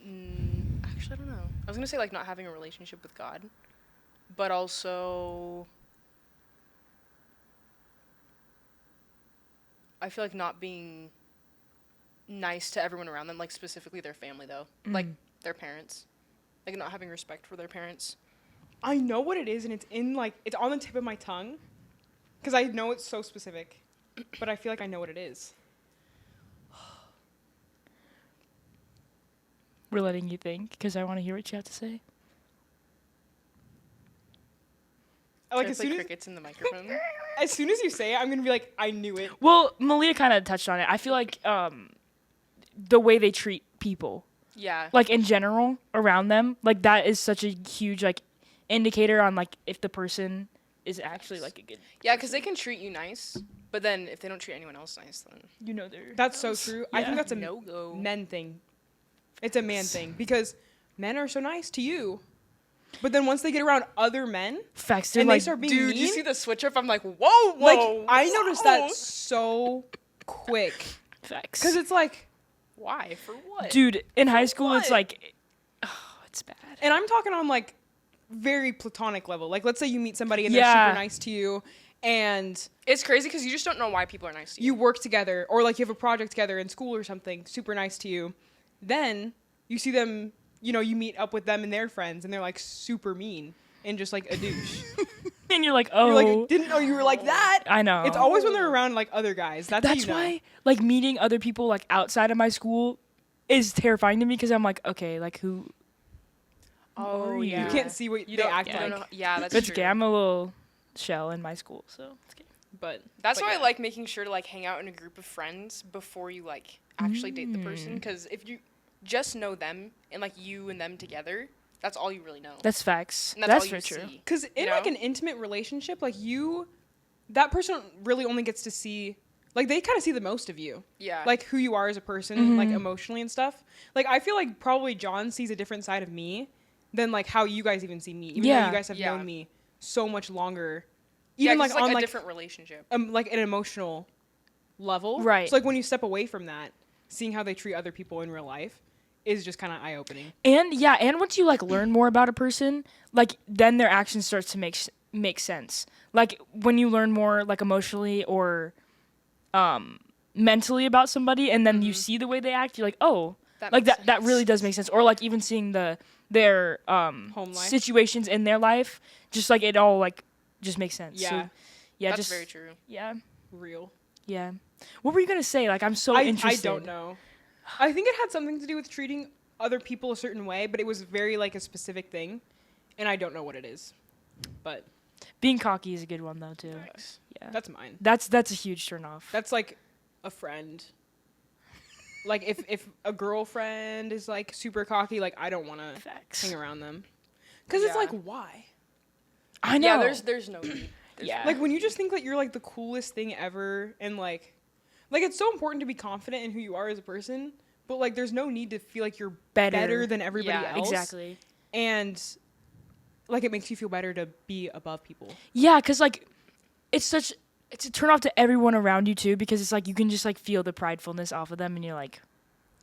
Actually, I don't know. I was gonna say like not having a relationship with God, but also. I feel like not being nice to everyone around them, like specifically their family though, like their parents, like not having respect for their parents. I know what it is, and it's on the tip of my tongue, because I know it's so specific, but I feel like I know what it is. We're letting you think because I want to hear what you have to say. Like As crickets in the microphone. as soon as you say it, I'm gonna be like, I knew it. Well, Malia kind of touched on it. I feel like the way they treat people, Yeah. like in general around them, like that is such a huge like indicator on like if the person is actually like a good. Yeah, because they can treat you nice, but then if they don't treat anyone else nice, then You know they're. That's so true. I think Yeah. that's a no-go. men thing. It's a man thing because men are so nice to you, but then once they get around other men Facts. They're and like, they start being Dude, mean, you see the switch up? I'm like, whoa, like whoa. I noticed whoa. that so quick facts. because it's like, Why? For what? Dude, in high school, it's what? like, oh, it's bad. and I'm talking on like very platonic level. Like let's say you meet somebody and Yeah. they're super nice to you, and It's crazy because you just don't know why people are nice to you. you work together or like you have a project together in school or something, super nice to you. Then you see them, you meet up with them and their friends, and they're like super mean and just like a douche. And you're like, oh. You're like, I didn't know you were like that. I know. It's always when they're around like other guys. That's how That's you know. why, like, meeting other people, like, outside of my school is terrifying to me because I'm like, okay, like, who. Oh, are yeah. You can't see what they act you like. don't know. Yeah, that's It's true. okay. I'm a little shell in my school, so it's okay. But That's why yeah. I like making sure to like hang out in a group of friends before you like actually date the person. Because if you just know them and like you and them together, that's all you really know. That's facts. And That's all for you true. see. Because in You like know? an intimate relationship, like that person really only gets to see, like they kind of see the most of you. Yeah. Like who you are as a person, like emotionally and stuff. Like I feel like probably John sees a different side of me than like how you guys even see me. Even though Yeah. you guys have Yeah. known me so much longer. yeah, Even 'cause like it's on a like different relationship. like an emotional level. Right. So like when you step away from that, seeing how they treat other people in real life is just kind of eye opening. And yeah, and once you like learn more about a person, like then their actions starts to make sense. Like when you learn more like emotionally or mentally about somebody, and then you see the way they act, you're like, oh, That like makes that really does make sense. Or like even seeing their Home life. situations in their life, just like it all like just makes sense. Yeah. So, yeah. That's just very true. yeah. Real. Yeah. What were you gonna say? Like I'm so I interested. don't know. I think it had something to do with treating other people a certain way, but it was very like a specific thing, and I don't know what it is. But Being cocky is a good one though too. Thanks. Yeah. that's mine. That's a huge turn off. That's like a friend. Like if a girlfriend is like super cocky, like I don't want to Facts. hang around them, because it's Yeah. like why? I know. Yeah, there's no need. Yeah. Like when you just think that you're like the coolest thing ever, and like it's so important to be confident in who you are as a person, but like there's no need to feel like you're better than everybody Yeah, else. Exactly. And like it makes you feel better to be above people. Yeah, because like it's a turn off to everyone around you too, because it's like you can just like feel the pridefulness off of them, and you're like,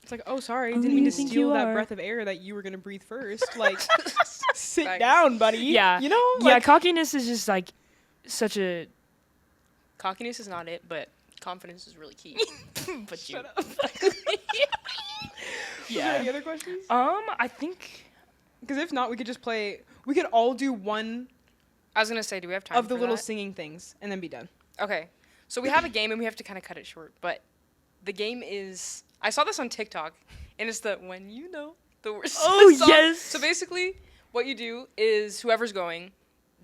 It's like, oh, sorry, Who didn't do mean you to think steal you that are? breath of air that you were gonna breathe first. Like, sit Thanks. down, buddy. yeah, You know, yeah, like, cockiness is just like such a. Cockiness is not it, but confidence is really key. But shut up. Yeah. Any other questions? I think. Because if not, we could just play. We could all do one I was gonna say, do we have time of the for little that? singing things and then be done. Okay, so we have a game and we have to kind of cut it short. But the game is, I saw this on TikTok, and it's the when you know the worst. Oh, song. yes. So basically, what you do is whoever's going,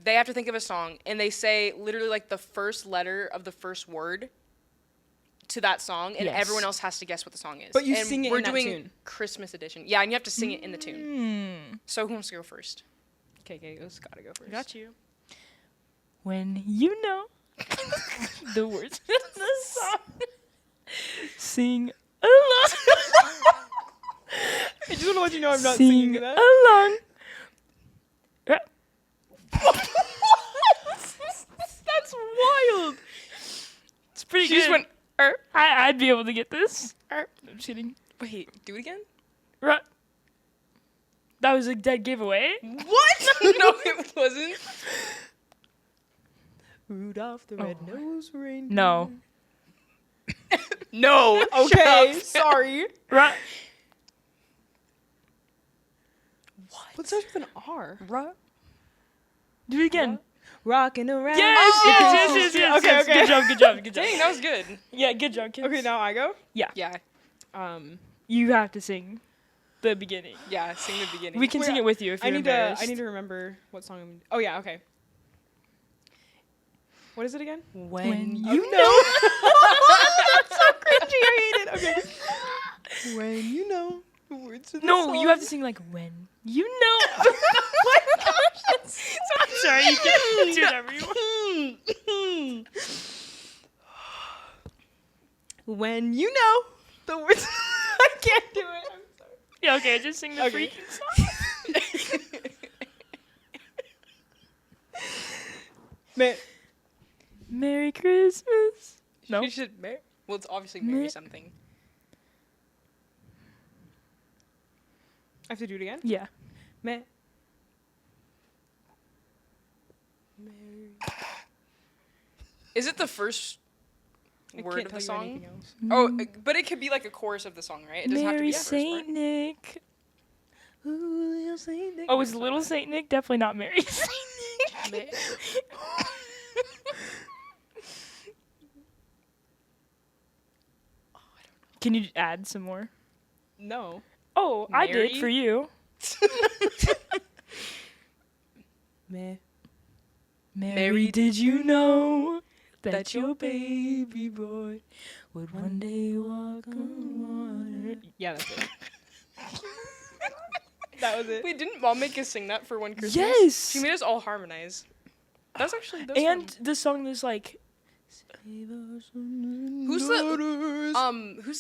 they have to think of a song, and they say literally like the first letter of the first word to that song, and Yes. everyone else has to guess what the song is. But you and sing it we're in that doing tune. Christmas edition. Yeah, and you have to sing it in the tune. So who wants to go first? KK goes, gotta go first. Got you. When you know the words of the song, sing along. I just want to let you know I'm not Sing singing that. along. That's That's wild. It's pretty She good. just went. I'd be able to get this. I'm just kidding. Wait, do it again. That was a dead giveaway. What? No, it wasn't. Rudolph the red-nosed reindeer. No. No. Okay, Shut up. sorry. What? What starts with an R? Do it again. Rocking around. Yes. Okay, okay. Good job. Dang, that was good. Yeah, good job, kids. Okay, now I go. Yeah. You have to sing the beginning. Yeah. Sing the beginning. We can sing it with you if you're embarrassed. I need to remember what song I'm. Oh yeah, okay. What is it again? When You know. That's so cringy. I hate it. Okay. When you know the words of the No, song. you have to sing like when you know. Oh my gosh, I'm sorry. You can do whatever you want. When you know the words. I can't do it. I'm sorry. Yeah, okay. Just sing the Okay. freaking song. Man, Merry Christmas. No. You should marry. Well, it's obviously marry something. I have to do it again. Yeah. Man. Is it the first I word can't of tell the you song? anything else. Oh, but it could be like a chorus of the song, right? It doesn't have to Mary be the first Saint part. Nick. Ooh, little Saint Nick. Oh, is Little Saint Nick? Definitely not Mary Saint Nick. Can you add some more? No. Oh, I Mary? did for you. Man. Mary, did you know that your baby boy would one day walk on water? Yeah, that's it. That was it. Wait, didn't Mom make us sing that for one Christmas? Yes. She made us all harmonize. That's actually And the song is like, who's the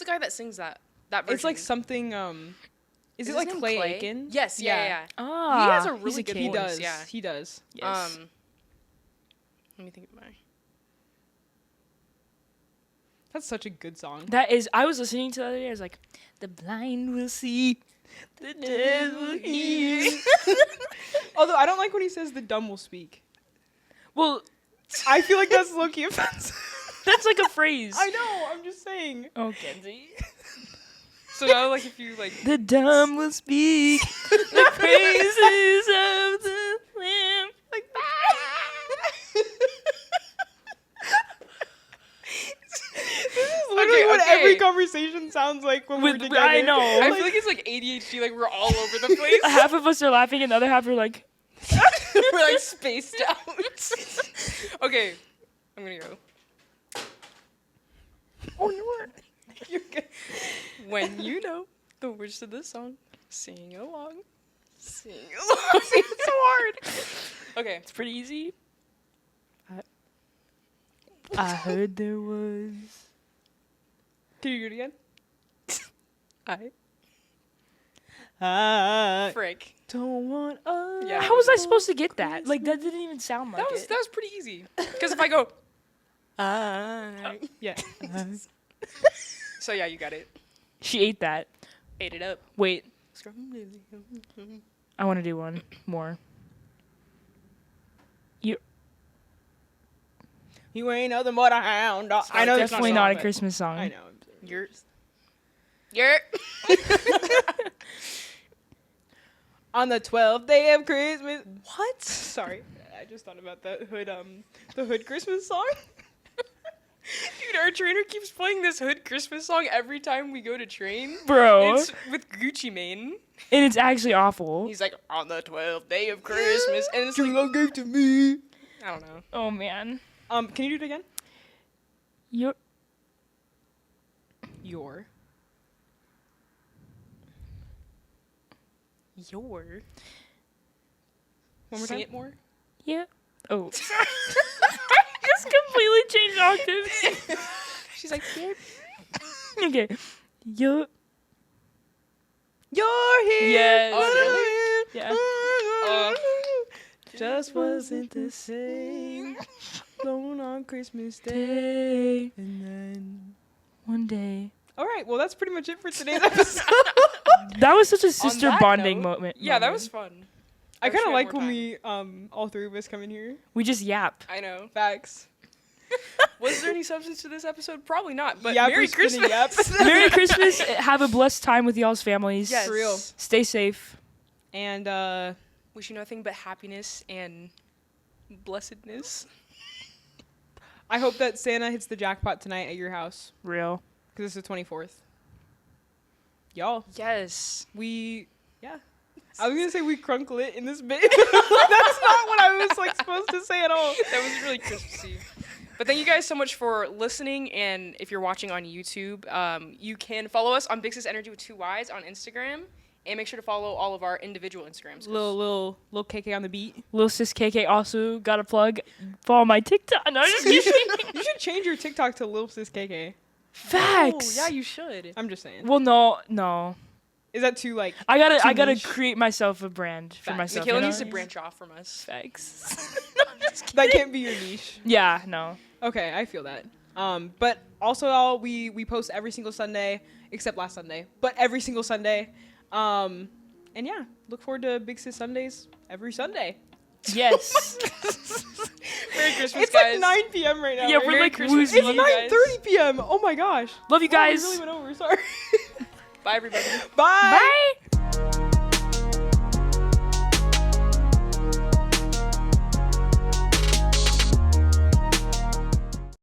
guy that sings that version? It's like something. Is it his like name Clay Clay? Aiken? Yes, yeah. ah, He has a he's really good kid. He voice, does. yeah. He does. Yes. Let me think of my. That's such a good song. That is, I was listening to the other day, I was like, the blind will see, the deaf will hear. Although I don't like when he says the dumb will speak. Well, I feel like that's low-key offensive. that's like a phrase. I know. I'm just saying. Oh, Kenzie. So now, like, if you like, The dumb will speak the praises of the Lamb. Like This is literally what okay. every conversation sounds like when we're With- together. I know. I feel like it's like ADHD. Like we're all over the place. Half of us are laughing and the other half are like, We're like spaced out. Okay, I'm gonna go. Oh no. You're good. When you know the words to this song, sing along. Sing along. It's so hard. Okay. it's pretty easy. I heard there was. Can you do it again? I frick. Don't want a Yeah. How was I supposed to get that? Like, that didn't even sound like That it. was pretty easy. Because if I go, Yeah. so yeah, you got it. She ate that. Ate it up. Wait, I want to do one more. You ain't nothing but a hound dog. I know that's Definitely not not a a song, Christmas song. but I know. Yours. On the 12th day of Christmas. What? Sorry, I just thought about the hood Christmas song. Dude, our trainer keeps playing this Hood Christmas song every time we go to train. Bro. It's with Gucci Mane. And it's actually awful. He's like, on the 12th day of Christmas. And it's True like, love gave to me. I don't know. Oh, man. Can you do it again? You're. Your. One more Sing time. it more. Yeah. Oh. Just completely changed octaves. She's like, yeah. Okay. You're. You're here. Yes. Oh, Yeah. just wasn't the same. Alone on Christmas Day. And then One day. all right, well that's pretty much it for today's episode. That was such a sister that bonding note, moment. Yeah, that was fun. I wish kind of we had like more when time. we all three of us come in here. We just yap. I know. Facts. Was there any substance to this episode? Probably not. But Yappers Merry spinning Christmas. yaps. Merry Christmas. Have a blessed time with y'all's families. Yes. For real. Stay safe. And Wish you nothing but happiness and blessedness. I hope that Santa hits the jackpot tonight at your house Real. because it's the 24th. Y'all, Yes. yeah. I was gonna say we crunkle it in this bit. That's not what I was like supposed to say at all. That was really Christmassy. But thank you guys so much for listening. And if you're watching on YouTube, you can follow us on Big Sis Energy with 2 Y's on Instagram. And make sure to follow all of our individual Instagrams. Little KK on the beat. Lil Sis KK also got a plug. Follow my TikTok. No, just kidding. You should change your TikTok to Lil Sis KK. Facts. Oh, yeah, you should. I'm just saying. Well, no. Is that too like? I gotta niche? create myself a brand for Facts. myself. Michaela you know? needs to branch off from us. Facts. That can't be your niche. Yeah, no. Okay, I feel that. But also, y'all, we post every single Sunday except last Sunday, but every single Sunday. And yeah, look forward to Big Sis Sundays every Sunday. Yes. Merry Christmas, It's guys. like 9 p.m. right now. Yeah, right? we're Merry like Christmas woozy. to It's you guys. 9:30 p.m. Oh my gosh. Love you Oh, we guys. really went over. Sorry. Bye, everybody. Bye. Bye.